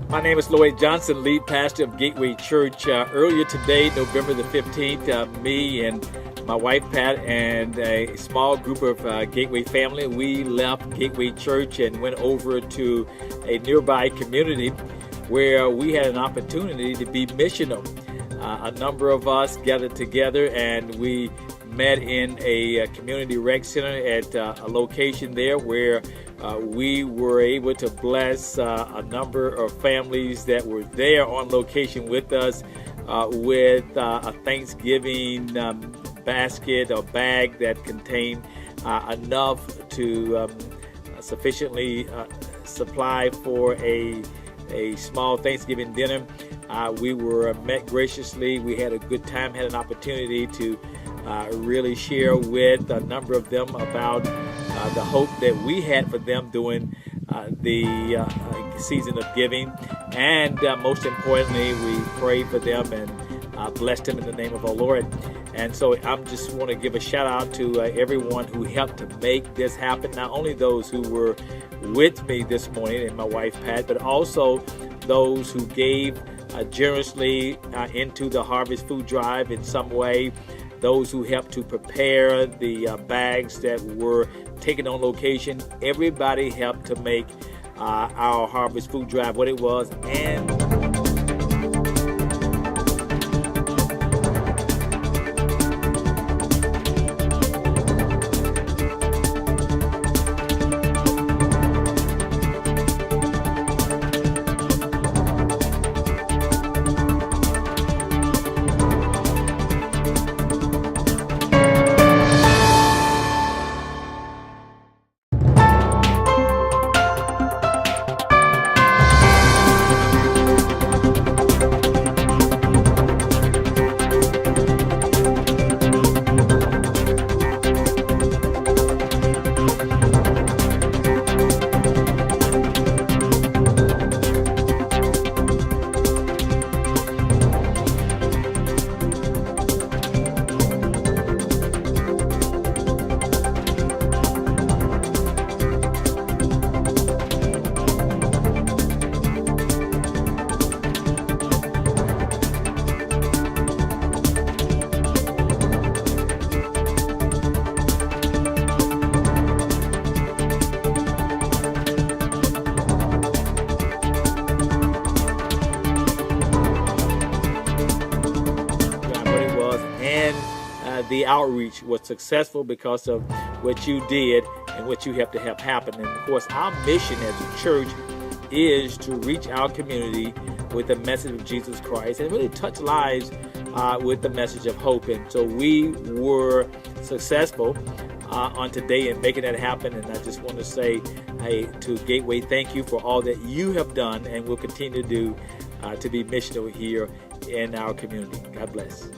My name is Lloyd Johnson, lead pastor of Gateway Church. Earlier today, November the 15th, me and my wife Pat and a small group of Gateway family, we left Gateway Church and went over to a nearby community where we had an opportunity to be missional. A number of us gathered together and we met in a community rec center at a location there where we were able to bless a number of families that were there on location with us with a Thanksgiving basket or bag that contained enough to sufficiently supply for a small Thanksgiving dinner. We were met graciously. We had a good time, had an opportunity to really share with a number of them about the hope that we had for them during the season of giving. And most importantly, we prayed for them and blessed them in the name of our Lord. And so I just want to give a shout out to everyone who helped to make this happen. Not only those who were with me this morning and my wife Pat, but also those who gave generously into the Harvest Food Drive in some way. Those who helped to prepare the bags that were taken on location. Everybody helped to make our Harvest Food Drive what it was. And the outreach was successful because of what you did and what you have to have happen. And of course, our mission as a church is to reach our community with the message of Jesus Christ and really touch lives with the message of hope. And so we were successful on today in making that happen. And I just want to say, hey, to Gateway, thank you for all that you have done and will continue to do to be missional here in our community. God bless.